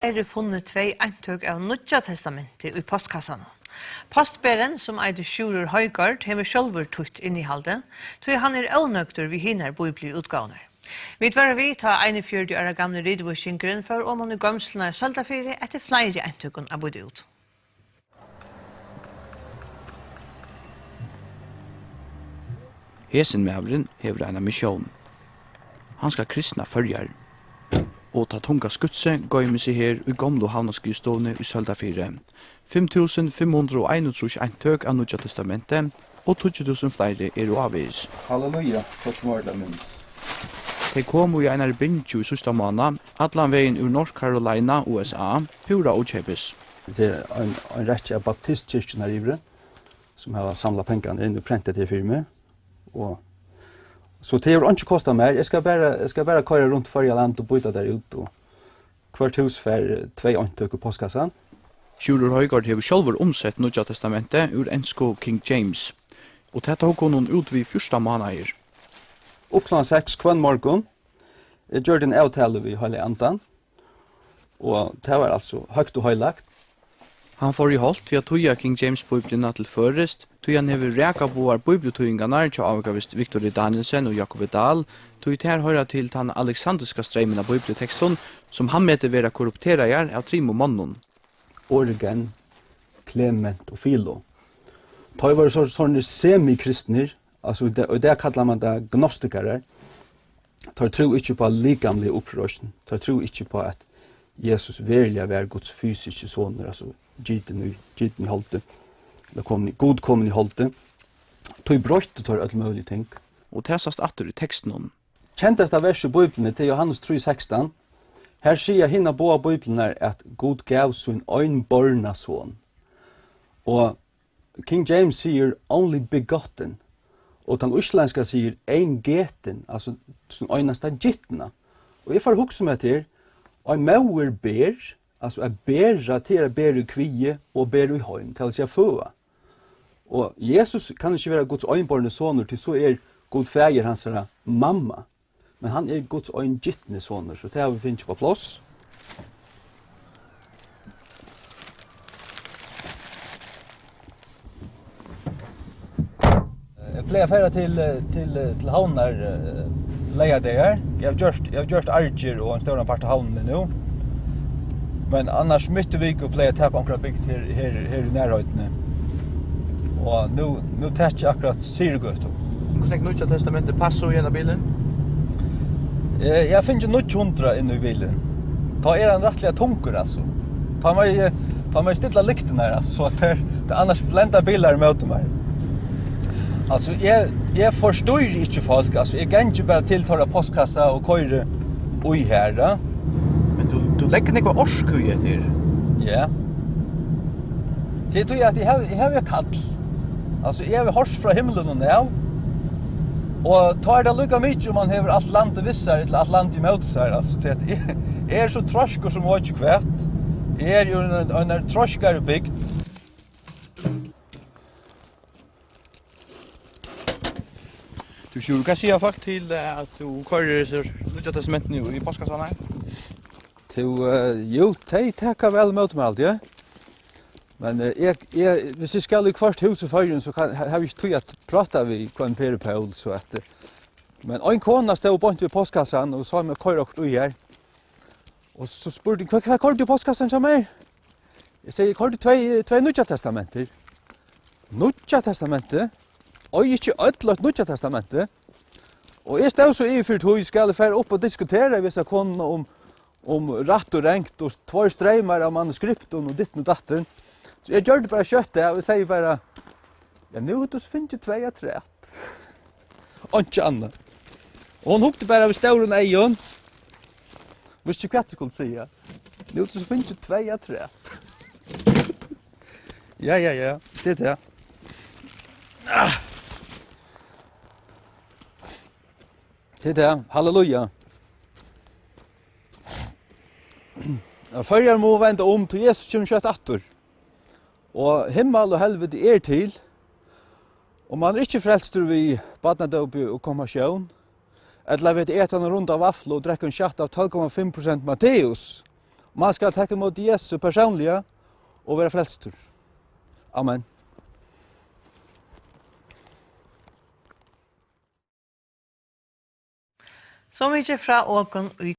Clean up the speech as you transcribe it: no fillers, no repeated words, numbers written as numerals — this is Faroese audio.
Er funnet 2 eintøk av Nýggja testamentet i postkassan. Postbæren, som eitur Sjurur Højgaard, hever sjálfur tutt innihaldet, tog han ónøgtur vi hinner bibli utgavner. Vi var vi ta 41 år gamle ridvåskinkeren for om han i gamslene Søltafyri etter flere eintøkken av bodde ut. Hesen mævren hever en mission. Han skal kristna førjar. Og ta tunga skutse gøyme seg her i gamle havnaskrivstovne i Søltafyri. 5.531 eintøk av Nýggja testamentet, og 20.000 flere er avvis. Halleluja, forsmårda min. De kom i einar bindju i sista måned, allan vegin ur North Carolina, USA, pura utkjøpes. Det er en rekke av baptistkirken her ivre, som har samlet pengene inn og prentet til firme. Og så det har ikke kostet mer. Jeg skal bare køyre rundt forrige land og byta der ut. Og hvert hus for 2 eintøk i postkassan. Sjurur Højgaard hever sjálfur omsett Nýggja testamentet ur ensko King James. Og dette har konon ut vid 1. måneder. Oppland 6 kvann morgon. Jeg gjør en avtale vi hele andan. Og det var altså høgt og høylagt. Han får i holdt til at tøya King James Bibelina til først, tøya han hever reka boar bibeltøyngarnar til avgavist Victor Danielsen og Jakob Dahl, tøy ter høyra til den alexandriska streimen av bibelteksten, som han meter vera korrupterajar av Trimo Monnon. Origen, Clement og Philo. De var sånne semikristner, altså det kallar man det gnostikere. De tror ikke på likamlig opprørelsen. De tror ikke på at Jesus virkelig var Guds fysiske soner, altså gyten i holdet, eller god kommen i holdet. De brøyte tar alle mulige ting. Og det sast atter i teksten om. Kjenteste verset i Bibelen til Johannes 3,16. Her sier hinna båda Bibelen at Gud gav sin øynborna son. Og King James sier only begotten. Og den islandska sier ein geten, altså sin øynasta gittna. Og jeg får hukse meg til, og mauer ber, altså er bera til å bera i kvie og bera i høyn, til å si føa. Og Jesus kan ikke være Guds øynborne soner, til så er Gud fæger hans mamma. Men han er Guds øyngittne soner, så det har vi finnet på plass. Jeg pleier færa til havner leia det her. Jeg har gjort arger og en større part av havnene nå. Men annars midt i vik pleier jeg takk akkurat bygd her i nærhøydene. Og nå takk jeg akkurat Sirgøt. Hvordan tenker Nýggja testamentet passer gjennom bilen? Jeg finner 900 inne i bilen. Da er han rettelig tunker, altså. Ta meg stilla lykten her, altså, så at det annars blenda bilar møter meg. Altså, jeg forstår ikke folk, altså, jeg kan ikke bare tiltale postkassa og køyre ui her, da. Men du legger nekva årskøy etter? Ja. Det tror jeg at jeg har kall. Altså, jeg har hørt fra himmelen og ned. Og tar det lukka mykje om man hever Atlantet vissar eller Atlantet møtsar, altså, det er så trosker som var ikke kvært. Jeg er jo en troskare bygd. Du sier, hva sier fakt til at du kører Nýggja testamentet i postkassan her? Jo, de takker vel mot meg alt, ja. Men hvis jeg skal i hvert hus i førjen, så har jeg ikke tid at prata vi kvann peripaul, så at... Men en kona stod bort ved postkassan og sa meg køyre okkur ui her. Og så spurte jeg, hva køyre du postkassan som er? Jeg sier, jeg køyre 2 Nýggja testamenter. Nýggja testamentet? Og ikke ødlagt Nýggja testamentet. Og jeg stod så i fyrt hui, skal jeg fære opp og diskutere hvis jeg kunne om ratt og rengt og 2 streimar av manuskripten og ditten og datten. Så jeg gjør det bare kjøttet, og jeg sier bare, ja, nå er det så finnes 2 av 3. Og ikke annet. Og hun hukte bare av stauren egen. Hvis ikke hva jeg skulle si, ja. Nå er det så finnes 2 av 3. Ja, det er det. Det er det, halleluja. Førjar må vende om til Jesus kommer kjøtt atter. Og himmel og helvete er til. Og man er ikke frelster vi badnadøp og konfirmasjon. Eller vet etan en runda vaffel og drekke en kjatt av 12,5% Matteus. Man skal ta emot Jesus personliga och vara frälstur. Amen. Så mykje fra åken i